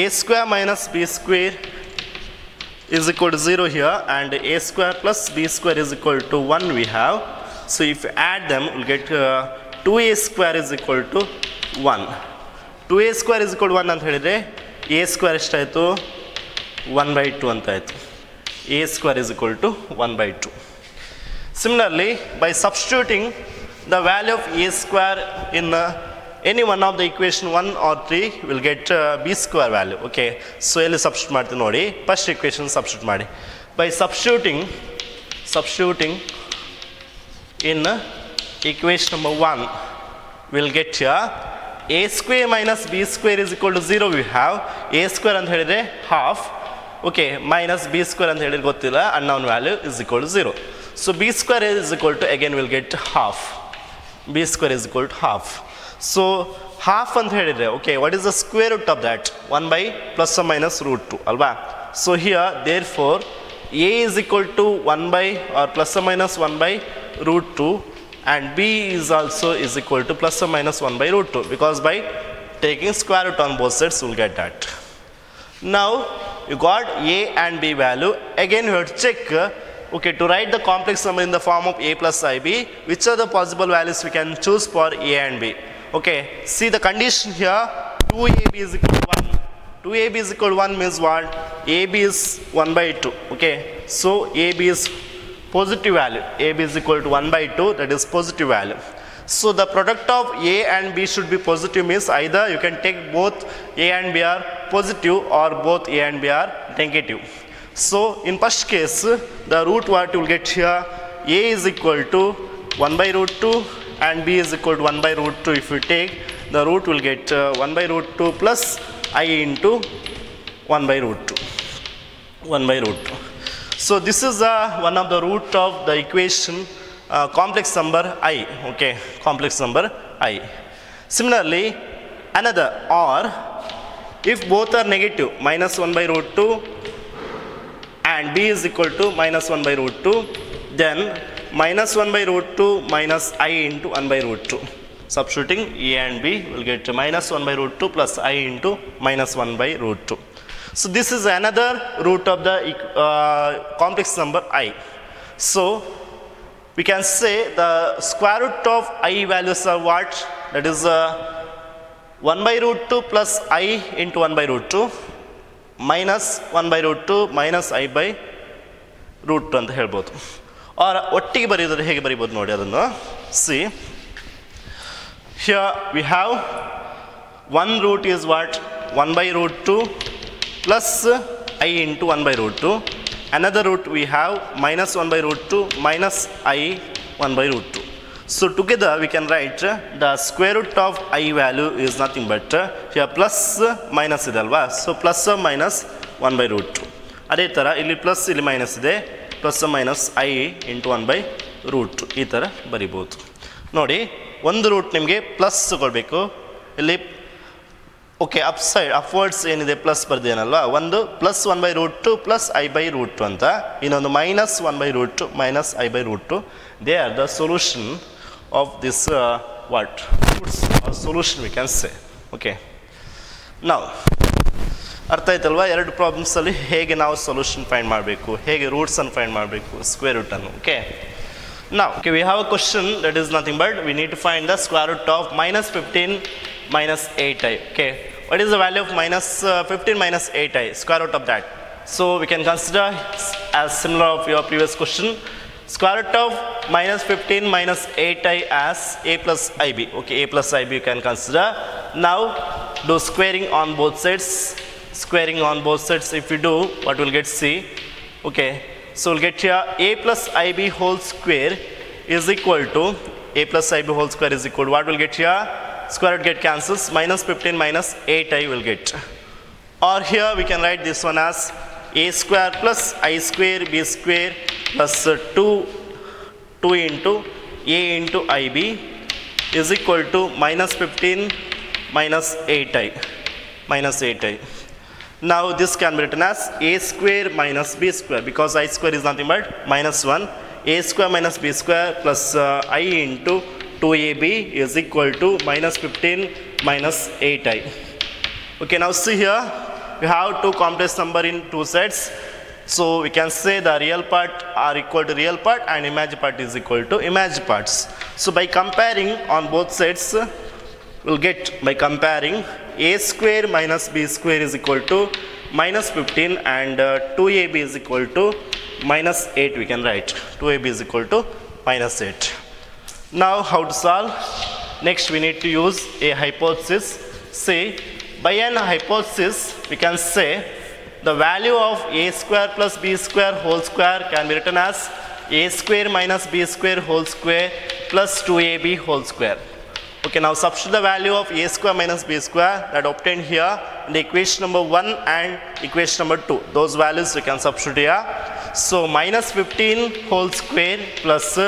a square minus b square is equal to 0 here and a square plus b square is equal to 1 we have. So if you add them we'll get 2a square is equal to 1. 2a square is equal to 1 ಅಂತ ಹೇಳಿದರೆ a square ಎಷ್ಟಾಯಿತು? 1/2 ಅಂತ ಆಯಿತು. a square is equal to 1/2. Similarly, by substituting the value of a square in any one of the equation 1 or 3, will get b square value. Okay, so ಇಲ್ಲಿ substitute ಮಾಡ್ತೀನಿ ನೋಡಿ. First equation substitute ಮಾಡಿ. By substituting in equation number 1, we'll get here a square minus b square is equal to 0. We have a square ಅಂತ ಹೇಳಿದ್ರೆ half, okay, minus b square ಅಂತ ಹೇಳಿದ್ರೆ ಗೊತ್ತಿಲ್ಲ, unknown value is equal to 0. So b square is equal to, again we'll get half. B square is equal to half. So half ಅಂತ ಹೇಳಿದ್ರೆ, okay, what is the square root of that? 1 by plus or minus root 2 alva. So here therefore a is equal to 1 by or plus or minus 1 by root 2, and b is also is equal to plus or minus 1 by root 2, because by taking square root on both sides we'll get that. Now you got a and b value. Again you have to check, okay, to write the complex number in the form of a plus ib, which are the possible values we can choose for a and b. Okay, see the condition here, 2ab is equal to 1. 2ab is equal to 1 means what? ab is 1 by 2. Okay, so ab is positive value. ab is equal to 1 by 2, that is positive value. So the product of a and b should be positive, means either you can take both a and b are positive or both a and b are negative. So in first case, the root what you will get here, a is equal to 1 by root 2 and b is equal to 1 by root 2. If you take the root, will get 1 by root 2 plus I into 1 by root 2. 1 by root 2. So this is one of the root of the equation complex number I. Okay, complex number I. Similarly, another, or if both are negative, minus 1 by root 2 and b is equal to minus 1 by root 2, then minus 1 by root 2 minus I into 1 by root 2. Substituting a and b, will get minus 1 by root 2 plus I into minus 1 by root 2. So this is another root of the complex number I. So we can say the square root of I values are what? That is 1 by root 2 plus I into 1 by root 2 minus 1 by root 2 minus I by root 2 ಅಂತ ಹೇಳ್ಬೋದು. or ಒಟ್ಟಿಗೆ ಬರೆಯೋದು ಹೇಗೆ ಬರೀಬೋದು ನೋಡಿ ಅದನ್ನು. See, here we have one root is what? 1 by root 2 plus I into 1 by root 2. Another root we have minus 1 by root 2 minus I 1 by root 2. So together we can write the square root of I value is nothing but here plus minus idalva. So plus or minus 1 by root 2. ಅದೇ ಥರ ಇಲ್ಲಿ plus ಇಲ್ಲಿ minus ಇದೆ, plus minus I into 1 by root 2 ಈ ಥರ ಬರಿಬೋದು. ನೋಡಿ, ಒಂದು ರೂಟ್ ನಿಮಗೆ ಪ್ಲಸ್ ತಗೊಳ್ಬೇಕು, ಇಲ್ಲಿ ಓಕೆ ಅಪ್ ಸೈಡ್ ಅಪ್ವರ್ಡ್ಸ್ ಏನಿದೆ ಪ್ಲಸ್ ಬರ್ದೇನಲ್ವಾ, ಒಂದು plus 1 by root 2 plus I by root 2 ಅಂತ, ಇನ್ನೊಂದು minus 1 by root 2 minus I by root 2. They are the solution of this what roots are solution we can say. Okay, ನಾವು ಅರ್ಥ ಆಯ್ತಲ್ವಾ ಎರಡು ಪ್ರಾಬ್ಲಮ್ಸಲ್ಲಿ ಹೇಗೆ ನಾವು ಸೊಲ್ಯೂಷನ್ ಫೈಂಡ್ ಮಾಡಬೇಕು, ಹೇಗೆ ರೂಟ್ಸನ್ನು ಫೈಂಡ್ ಮಾಡಬೇಕು, ಸ್ಕ್ವೇರ್ ರೂಟನ್ನು. Okay, now okay, we have a question that is nothing but we need to find the square root of minus 15 minus 8i. Okay, what is the value of minus 15 minus 8i, square root of that? So we can consider as similar of your previous question, square root of minus 15 minus 8i as a plus ib. Okay, a plus ib you can consider. Now do squaring on both sides. Squaring on both sides if you do, what will get? C. Okay, so we'll get here a plus ib whole square is equal to a plus ib whole square is equal to what will get here? Square root get cancels, minus 15 minus 8i will get. Or here we can write this one as a square plus I square b square plus 2 into a into ib is equal to minus 15 minus 8i minus 8i. Now this can be written as a square minus b square, because I square is nothing but minus 1. A square minus b square plus I into 2ab is equal to minus 15 minus 8i. Okay, now see here we have two complex number in two sets. So we can say the real part are equal to real part and imaginary part is equal to imaginary parts. So by comparing on both sides, we'll get by comparing a square minus b square is equal to minus 15 and 2ab is equal to minus 8 we can write. 2ab is equal to minus 8. Now how to solve? Next we need to use a hypothesis. Say by an hypothesis we can say the value of a square plus b square whole square can be written as a square minus b square whole square plus 2ab whole square. Okay, now substitute the value of a square minus b square that obtained here in the equation number 1 and equation number 2. Those values you can substitute here. So minus 15 whole square plus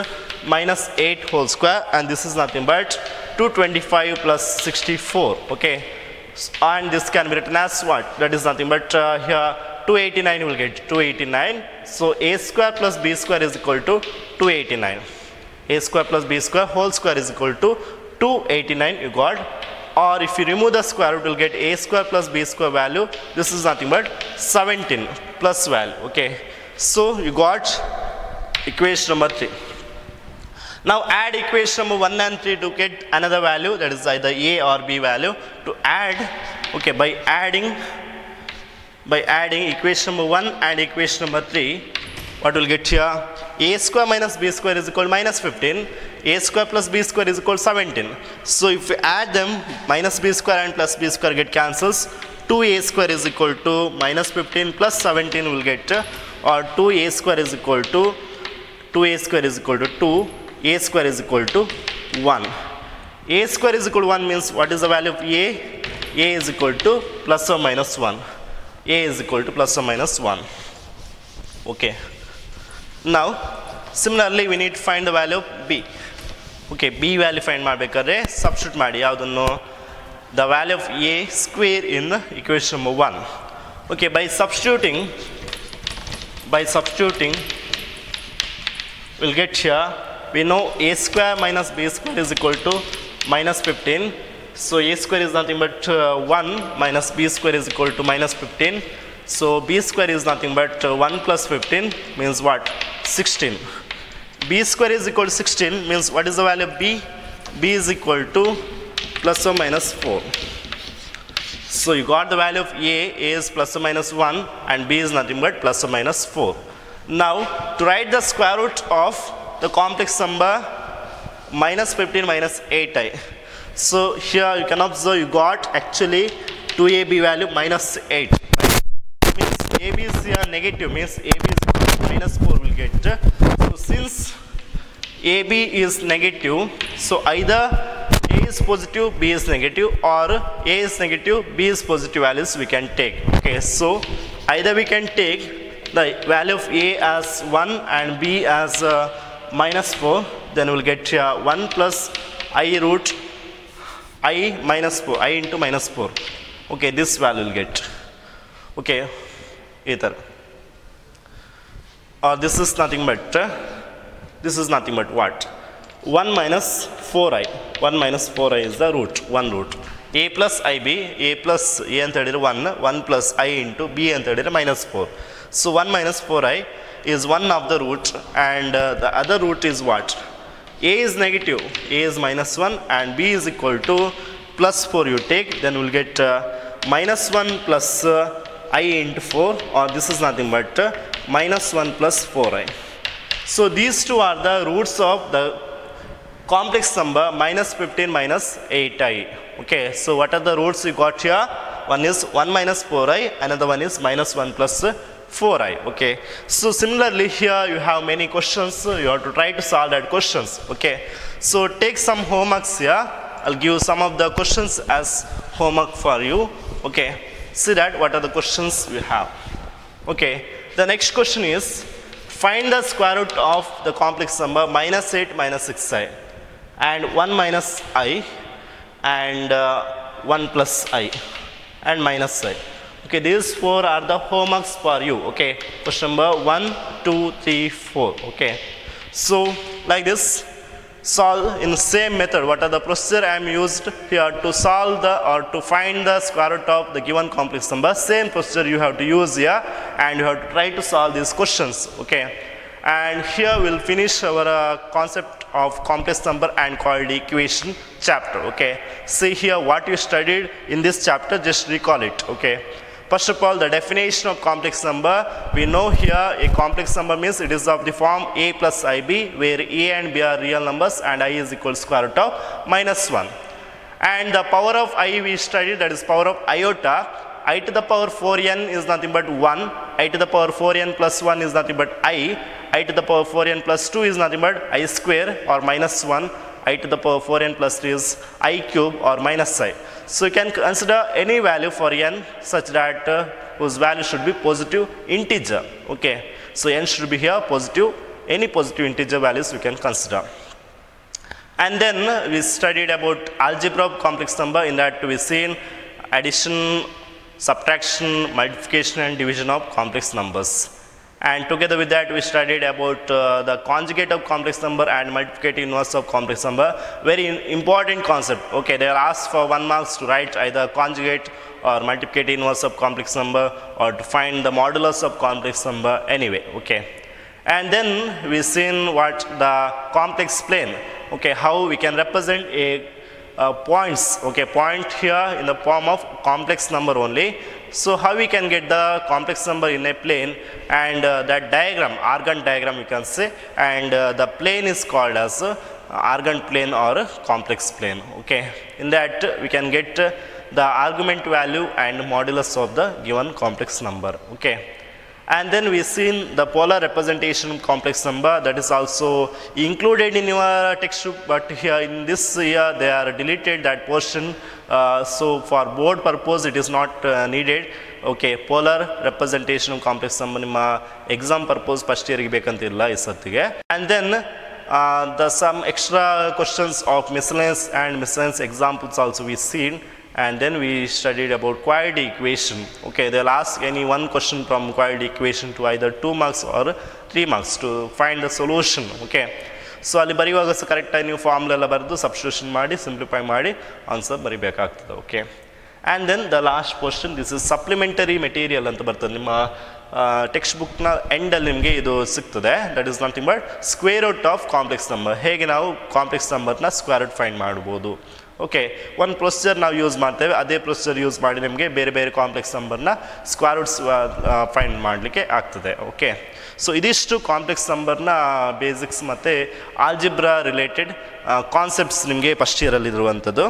minus 8 whole square, and this is nothing but 225 plus 64. Okay, and this can be written as what? That is nothing but here 289 you will get 289. So a square plus b square is equal to 289. A square plus b square whole square is equal to 289 you got. Or if you remove the square root, you will get a square plus b square value. This is nothing but 17 plus value. Okay, so you got equation number 3. Now add equation number 1 and 3 to get another value, that is either a or b value. To add, okay, by adding equation number 1 and equation number 3, what will get here? A square minus b square is equal to minus 15. A square plus b square is equal to 17. So if we add them, minus b square and plus b square get cancels. 2a square is equal to minus 15 plus 17 will get, or 2a square is equal to 2a square is equal to 2. A square is equal to 1. A square is equal to 1 means what is the value of a? A is equal to plus or minus 1. A is equal to plus or minus 1. Okay. Now similarly we need to find the value of b. Okay, b value find ಮಾಡಬೇಕಾದ್ರೆ substitute ಮಾಡಿ ಯಾವುದನ್ನು, the value of a square in equation number 1. Okay, by substituting we'll get here, we know a square minus b square is equal to minus 15. So a square is nothing but 1 minus b square is equal to minus 15. So b square is nothing but 1 plus 15 means what? 16. B square is equal to 16 means what is the value of b? B is equal to plus or minus 4. So you got the value of a is plus or minus 1 and b is nothing but plus or minus 4. Now to write the square root of the complex number minus 15 minus 8i. So here you can observe you got actually 2ab value minus 8. Means ab is here negative, means ab is equal to minus 4 will get. So since ab is negative, so either a is positive, b is negative, or a is negative, b is positive values we can take. Okay, so either we can take the value of a as 1 and b as minus 4, then we'll get 1 plus I root I minus 4, I into minus 4. Okay, this value will get. Okay, either. Or this is nothing but what? 1 minus 4i. 1 minus 4i is the root, one root. A plus ib, a plus a and third 1 plus I into b and third minus 4. So 1 minus 4i is one of the root, and the other root is what? A is negative, a is minus 1 and b is equal to plus 4 you take, then we'll get minus 1 plus I into 4, or this is nothing but minus 1 plus 4i. So these two are the roots of the complex number minus 15 minus 8i. Okay, so what are the roots we got here? One is 1 minus 4i, another one is minus 1 plus 4i. Okay, so similarly here you have many questions, you have to try to solve that questions. Okay, so take some homeworks here. I'll give some of the questions as homework for you. Okay, see that what are the questions we have. Okay, the next question is find the square root of the complex number minus 8 minus 6i and 1 minus I and 1 plus I and minus I. Okay, these four are the homeworks for you. Okay, question number 1, 2, 3, 4. Okay, so like this, solve in the same method. What are the procedure I am used here to solve the or to find the square root of the given complex number? Same procedure you have to use here, and you have to try to solve these questions. Okay, and here we'll finish our concept of complex number and quadratic equation chapter. Okay, see here what you studied in this chapter, just recall it. Okay, First of all, the definition of complex number. We know here a complex number means it is of the form a plus ib, where a and b are real numbers and I is equal to square root of -1. And the power of I we studied, that is power of iota. I to the power 4n is nothing but 1. I to the power 4n plus 1 is nothing but I to the power 4n plus 2 is nothing but I square or -1. I to the power 4n plus 3 is I cube or -i. So you can consider any value for n such that whose value should be positive integer. Okay, so n should be here positive, any positive integer values we can consider. And then we studied about algebra of complex number. In that we seen addition, subtraction, multiplication and division of complex numbers. And together with that we studied about the conjugate of complex number and multiplicative inverse of complex number. Very important concept. Okay, they are asked for 1 marks to write either conjugate or multiplicative inverse of complex number, or to find the modulus of complex number anyway. Okay, and then we seen what the complex plane. Okay, how we can represent a points. Okay, point here in the form of complex number only. So how we can get the complex number in a plane, and that diagram, Argand diagram you can say, and the plane is called as Argand plane or complex plane. Okay, in that we can get the argument value and modulus of the given complex number. Okay, and then we seen the polar representation of complex number, that is also included in your textbook, but here in this year they are deleted that portion. So for board purpose it is not needed. Okay, polar representation of complex number ನಿಮ್ಮ exam purpose first year ಗೆ ಬೇಕಂತಿಲ್ಲ ಈ ಸತ್ತಿಗೆ. And then the some extra questions of miscellaneous and miscellaneous examples also we seen. And then we studied about quadratic equation. Okay, they'll ask any one question from quadratic equation to either 2 marks or 3 marks to find the solution. Okay, so ಅಲ್ಲಿ ಬರೆಯುವಾಗ ಕರೆಕ್ಟಾಗಿ ನೀವು formula ಎಲ್ಲ ಬರೆದು substitution ಮಾಡಿ simplify ಮಾಡಿ answer ಬರಿಬೇಕಾಗ್ತದೆ. Okay, and then the last question, this is supplementary material ಅಂತ ಬರ್ತದೆ ನಿಮ್ಮ ಟೆಕ್ಸ್ಟ್ ಬುಕ್ನ ಎಂಡಲ್ಲಿ ನಿಮಗೆ ಇದು ಸಿಗ್ತದೆ. That is nothing but square root of complex number. ಹೇಗೆ ನಾವು ಕಾಂಪ್ಲೆಕ್ಸ್ ನಂಬರ್ನ ಸ್ಕ್ವೇರ್ ರೂಟ್ ಫೈಂಡ್ ಮಾಡ್ಬೋದು. ಓಕೆ, ಒಂದು ಪ್ರೊಸೀಜರ್ ನಾವು ಯೂಸ್ ಮಾಡ್ತೇವೆ, ಅದೇ ಪ್ರೊಸೀಜರ್ ಯೂಸ್ ಮಾಡಿ ನಿಮಗೆ ಬೇರೆ ಬೇರೆ ಕಾಂಪ್ಲೆಕ್ಸ್ ನಂಬರ್ನ ಸ್ಕ್ವೇರ್ ರೂಟ್ಸ್ ಫೈಂಡ್ ಮಾಡಲಿಕ್ಕೆ ಆಗ್ತದೆ. ಓಕೆ, ಸೊ ಇದಿಷ್ಟು ಕಾಂಪ್ಲೆಕ್ಸ್ ನಂಬರ್ನ ಬೇಸಿಕ್ಸ್ ಮತ್ತು ಆಲ್ಜಿಬ್ರಾ ರಿಲೇಟೆಡ್ ಕಾನ್ಸೆಪ್ಟ್ಸ್ ನಿಮಗೆ ಫಸ್ಟ್ ಇಯರಲ್ಲಿ ಇರುವಂಥದ್ದು.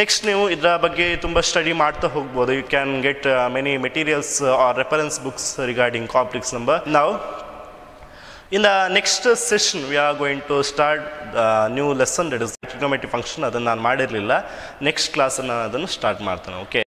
ನೆಕ್ಸ್ಟ್ ನೀವು ಇದರ ಬಗ್ಗೆ ತುಂಬ ಸ್ಟಡಿ ಮಾಡ್ತಾ ಹೋಗ್ಬೋದು. You can get many materials or reference books regarding complex number. ನಾವು in the next session we are going to start the new lesson, that is trigonometry function. ಅದನ್ನು ನಾನು ಮಾಡಿರಲಿಲ್ಲ, ನೆಕ್ಸ್ಟ್ ಕ್ಲಾಸನ್ನು ಅದನ್ನು ಸ್ಟಾರ್ಟ್ ಮಾಡ್ತಾನೆ. ಓಕೆ.